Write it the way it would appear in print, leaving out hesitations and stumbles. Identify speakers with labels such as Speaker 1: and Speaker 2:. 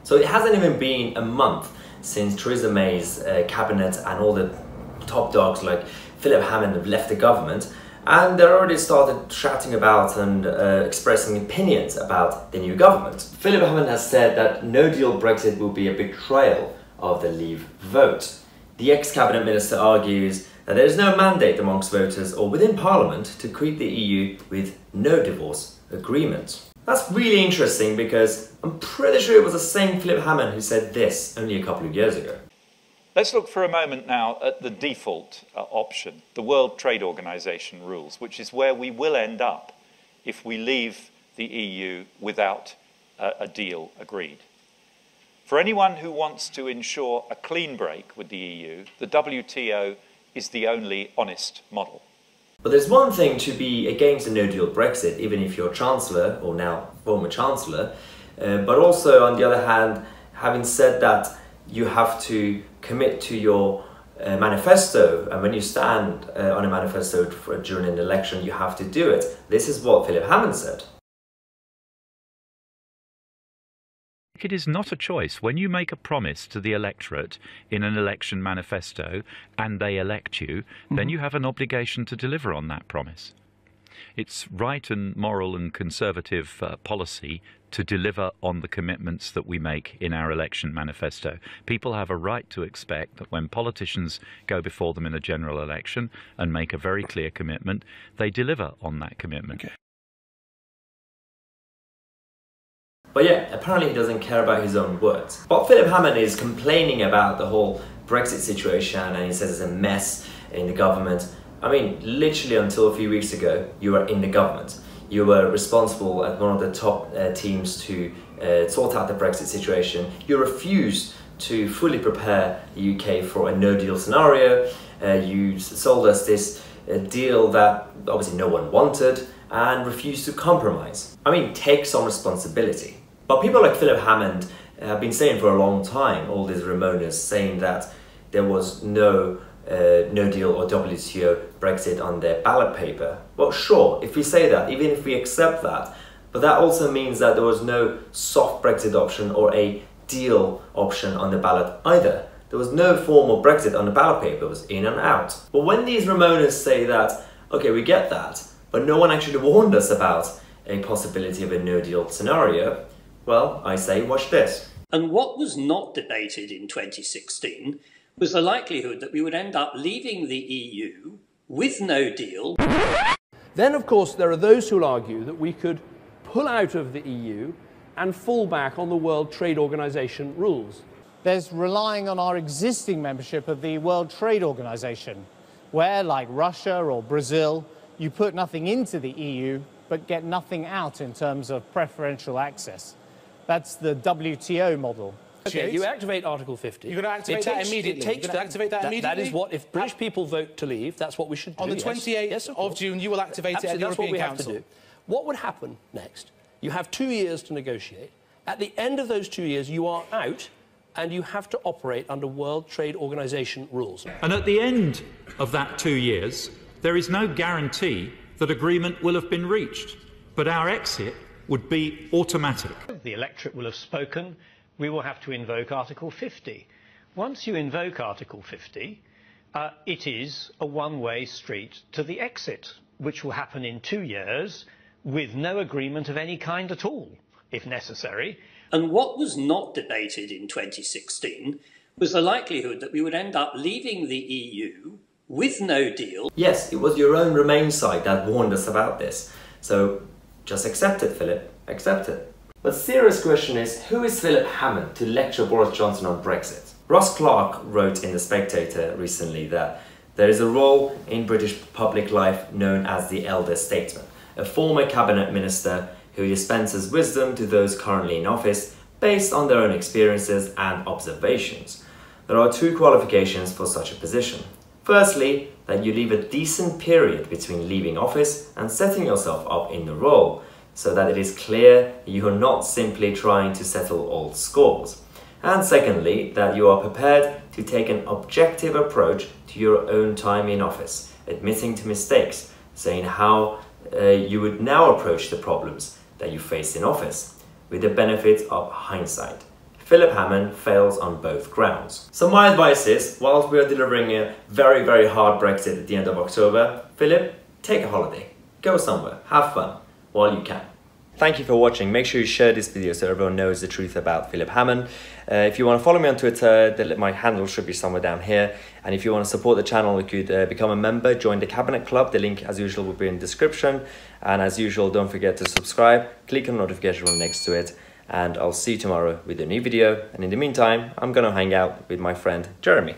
Speaker 1: So it hasn't even been a month since Theresa May's cabinet and all the top dogs like Philip Hammond have left the government, and they're already started chatting about and expressing opinions about the new government. Philip Hammond has said that no-deal Brexit will be a betrayal of the Leave vote. The ex-cabinet minister argues that there is no mandate amongst voters or within Parliament to create the EU with no divorce agreement. That's really interesting because I'm pretty sure it was the same Philip Hammond who said this only a couple of years ago.
Speaker 2: Let's look for a moment now at the default option, the World Trade Organization rules, which is where we will end up if we leave the EU without a deal agreed. For anyone who wants to ensure a clean break with the EU, the WTO is the only honest model.
Speaker 1: But there's one thing to be against a no-deal Brexit, even if you're Chancellor, or now former Chancellor, but also, on the other hand, having said that, you have to commit to your manifesto, and when you stand on a manifesto during an election, you have to do it. This is what Philip Hammond said.
Speaker 3: It is not a choice. When you make a promise to the electorate in an election manifesto and they elect you, then you have an obligation to deliver on that promise. It's right and moral and conservative policy to deliver on the commitments that we make in our election manifesto. People have a right to expect that when politicians go before them in a general election and make a very clear commitment, they deliver on that commitment.
Speaker 1: Okay. But yeah, apparently he doesn't care about his own words. But Philip Hammond is complaining about the whole Brexit situation, and he says it's a mess in the government. I mean, literally until a few weeks ago, you were in the government. You were responsible at one of the top teams to sort out the Brexit situation. You refused to fully prepare the UK for a no-deal scenario. You sold us this deal that obviously no one wanted and refused to compromise. I mean, take some responsibility. But people like Philip Hammond have been saying for a long time, all these Remoaners, saying that there was no deal or WTO Brexit on their ballot paper. Well, sure, if we say that, even if we accept that, but that also means that there was no soft Brexit option or a deal option on the ballot either. There was no form of Brexit on the ballot paper, it was in and out. But when these Remoaners say that, okay, we get that, but no one actually warned us about a possibility of a no-deal scenario, well, I say, watch this.
Speaker 4: And what was not debated in 2016 was the likelihood that we would end up leaving the EU with no deal.
Speaker 5: Then, of course, there are those who'll argue that we could pull out of the EU and fall back on the World Trade Organization rules.
Speaker 6: There's relying on our existing membership of the World Trade Organization, where, like Russia or Brazil, you put nothing into the EU but get nothing out in terms of preferential access. That's the WTO model.
Speaker 5: Okay, you activate Article 50.
Speaker 7: You're going to activate that immediately?
Speaker 5: It takes
Speaker 7: to activate that immediately?
Speaker 5: That is what, if British people vote to leave, that's what we should do.
Speaker 7: On the 28th of June, you will activate it at the European Council.
Speaker 5: That's what we have to do. What would happen next? You have 2 years to negotiate. At the end of those 2 years, you are out, and you have to operate under World Trade Organization rules.
Speaker 3: And at the end of that 2 years, there is no guarantee that agreement will have been reached, but our exit would be automatic.
Speaker 8: The electorate will have spoken. We will have to invoke Article 50. Once you invoke Article 50, it is a one-way street to the exit, which will happen in 2 years with no agreement of any kind at all, if necessary.
Speaker 4: And what was not debated in 2016 was the likelihood that we would end up leaving the EU with no deal.
Speaker 1: Yes, it was your own Remain side that warned us about this. So just accept it, Philip. Accept it. But the serious question is, who is Philip Hammond to lecture Boris Johnson on Brexit? Ross Clark wrote in The Spectator recently that there is a role in British public life known as the elder statesman, a former cabinet minister who dispenses wisdom to those currently in office based on their own experiences and observations. There are two qualifications for such a position. Firstly, that you leave a decent period between leaving office and setting yourself up in the role, so that it is clear you are not simply trying to settle old scores. And secondly, that you are prepared to take an objective approach to your own time in office, admitting to mistakes, saying how you would now approach the problems that you faced in office, with the benefit of hindsight. Philip Hammond fails on both grounds. So my advice is, whilst we are delivering a very, very hard Brexit at the end of October, Philip, take a holiday. Go somewhere, have fun, while you can. Thank you for watching. Make sure you share this video so everyone knows the truth about Philip Hammond. If you want to follow me on Twitter, my handle should be somewhere down here. And if you want to support the channel, you could become a member, join the Cabinet Club. The link, as usual, will be in the description. And as usual, don't forget to subscribe, click on the notification bell next to it. And I'll see you tomorrow with a new video. And in the meantime, I'm going to hang out with my friend Jeremy.